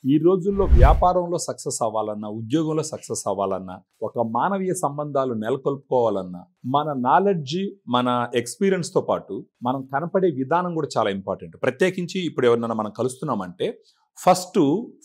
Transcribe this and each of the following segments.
ఈ రోజుల్లో వ్యాపారంలో సక్సెస్ అవ్వాలన్నా, ఉద్యోగంలో సక్సెస్ అవ్వాలన్నా, ఒక మానవీయ సంబంధాలు నెలకొల్పుకోవాలన్నా, మన నాలెడ్జ్, మన ఎక్స్పీరియన్స్తో పాటు మనం కనపడే విధానం కూడా చాలా ఇంపార్టెంట్. ప్రత్యేకించి ఇప్పుడు ఎవరినైనా మనం కలుస్తున్నామంటే ఫస్ట్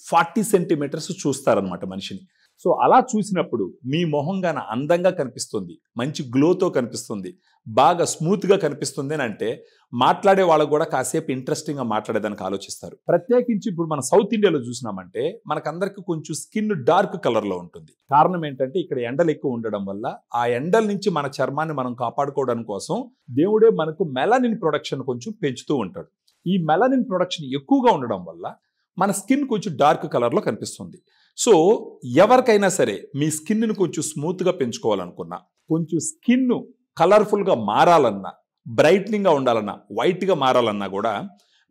40 సెంటీమీటర్స్ చూస్తారనమాట మనిషిని. సో అలా చూసినప్పుడు మీ మొహం గాన అందంగా కనిపిస్తుంది, మంచి గ్లోతో కనిపిస్తుంది, బాగా స్మూత్గా కనిపిస్తుంది అని అంటే మాట్లాడే వాళ్ళకు కూడా కాసేపు ఇంట్రెస్టింగ్గా మాట్లాడేదానికి ఆలోచిస్తారు. ప్రత్యేకించి ఇప్పుడు మన సౌత్ ఇండియాలో చూసినామంటే మనకందరికి కొంచెం స్కిన్ డార్క్ కలర్లో ఉంటుంది. కారణం ఏంటంటే ఇక్కడ ఎండలు ఎక్కువ ఉండడం వల్ల ఆ ఎండల నుంచి మన చర్మాన్ని మనం కాపాడుకోవడం కోసం దేవుడే మనకు మెలనిన్ ప్రొడక్షన్ కొంచెం పెంచుతూ ఉంటాడు. ఈ మెలనిన్ ప్రొడక్షన్ ఎక్కువగా ఉండడం వల్ల మన స్కిన్ కొంచెం డార్క్ కలర్లో కనిపిస్తుంది. సో ఎవరికైనా సరే మీ స్కిన్ను కొంచెం స్మూత్గా పెంచుకోవాలనుకున్నా, కొంచెం స్కిన్ కలర్ఫుల్గా మారాలన్నా, బ్రైట్నింగ్గా ఉండాలన్నా, వైట్గా మారాలన్నా కూడా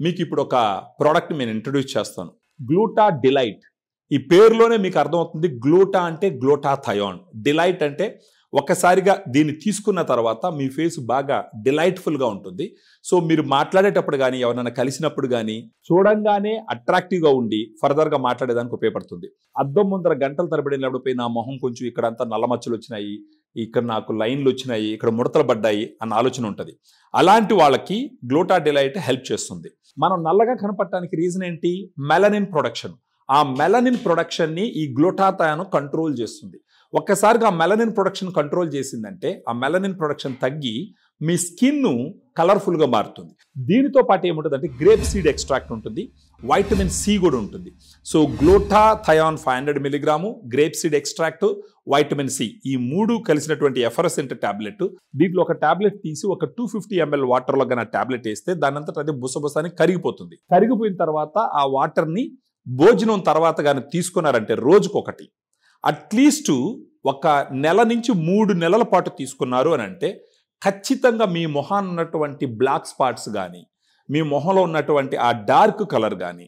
మీకు ఇప్పుడు ఒక ప్రోడక్ట్ నేను ఇంట్రడ్యూస్ చేస్తాను. గ్లూటా డిలైట్. ఈ పేరులోనే మీకు అర్థమవుతుంది. గ్లూటా అంటే గ్లూటాథయోన్, డిలైట్ అంటే ఒక్కసారిగా దీన్ని తీసుకున్న తర్వాత మీ ఫేస్ బాగా డిలైట్ఫుల్గా ఉంటుంది. సో మీరు మాట్లాడేటప్పుడు కానీ, ఎవరైనా కలిసినప్పుడు కానీ చూడంగానే అట్రాక్టివ్గా ఉండి ఫర్దర్గా మాట్లాడేదానికి ఉపయోగపడుతుంది. అద్దం ముందర గంటల తరబడి వెళ్ళినప్పుడు నా మొహం కొంచెం ఇక్కడంతా నల్లమచ్చలు వచ్చినాయి, ఇక్కడ నాకు లైన్లు వచ్చినాయి, ఇక్కడ ముడతలు పడ్డాయి అన్న ఆలోచన ఉంటుంది. అలాంటి వాళ్ళకి గ్లూటా డిలైట్ హెల్ప్ చేస్తుంది. మనం నల్లగా కనపడటానికి రీజన్ ఏంటి? Melanin production. ఆ మెలనిన్ ప్రొడక్షన్ని ఈ గ్లూటాథయోన్ కంట్రోల్ చేస్తుంది. ఒక్కసారిగా ఆ మెలనిన్ ప్రొడక్షన్ కంట్రోల్ చేసిందంటే ఆ మెలనిన్ ప్రొడక్షన్ తగ్గి మీ స్కిన్ కలర్ఫుల్గా మారుతుంది. దీనితో పాటు ఏముంటుందంటే గ్రేప్ సీడ్ ఎక్స్ట్రాక్ట్ ఉంటుంది, వైటమిన్ సి కూడా ఉంటుంది. So glutathione 500 milligram, grape seed extract, vitamin C, ఈ మూడు కలిసినటువంటి ఎఫరసెంట్ టాబ్లెట్. దీంట్లో ఒక టాబ్లెట్ తీసి ఒక 250 ml వాటర్లో కానీ టాబ్లెట్ వేస్తే దానంతట అదే బుసబుసాని కరిగిపోతుంది. కరిగిపోయిన తర్వాత ఆ వాటర్ని భోజనం తర్వాత కానీ తీసుకున్నారంటే రోజుకొకటి అట్లీస్ట్ ఒక నెల నుంచి 3 నెలల పాటు తీసుకున్నారు అని అంటే ఖచ్చితంగా మీ మొహాన్ని ఉన్నటువంటి బ్లాక్ స్పాట్స్ కానీ, మీ మొహంలో ఉన్నటువంటి ఆ డార్క్ కలర్ కానీ,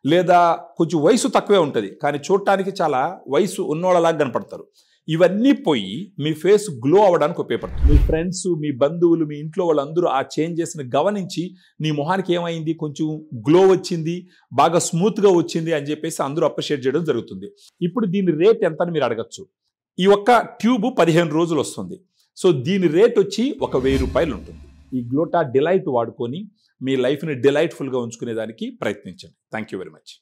లేదా కొంచెం వయసు తక్కువే ఉంటుంది కానీ చూడటానికి చాలా వయసు ఉన్నోళ్ళలాగా కనపడతారు, ఇవన్నీ పోయి మీ ఫేస్ గ్లో అవ్వడానికి ఉపయోగపడుతుంది. మీ ఫ్రెండ్స్, మీ బంధువులు, మీ ఇంట్లో వాళ్ళందరూ ఆ చేంజెస్ని గమనించి నీ మొహానికి ఏమైంది, కొంచెం గ్లో వచ్చింది, బాగా స్మూత్గా వచ్చింది అని చెప్పేసి అందరూ అప్రిషియేట్ చేయడం జరుగుతుంది. ఇప్పుడు దీని రేట్ ఎంత అని మీరు అడగచ్చు. ఈ ఒక్క ట్యూబ్ 15 రోజులు వస్తుంది. సో దీని రేట్ వచ్చి ఒక 1000 రూపాయలు ఉంటుంది. ఈ గ్లూటా డిలైట్ వాడుకొని మీ లైఫ్ని డిలైట్ఫుల్గా ఉంచుకునేదానికి ప్రయత్నించండి. Thank you very much.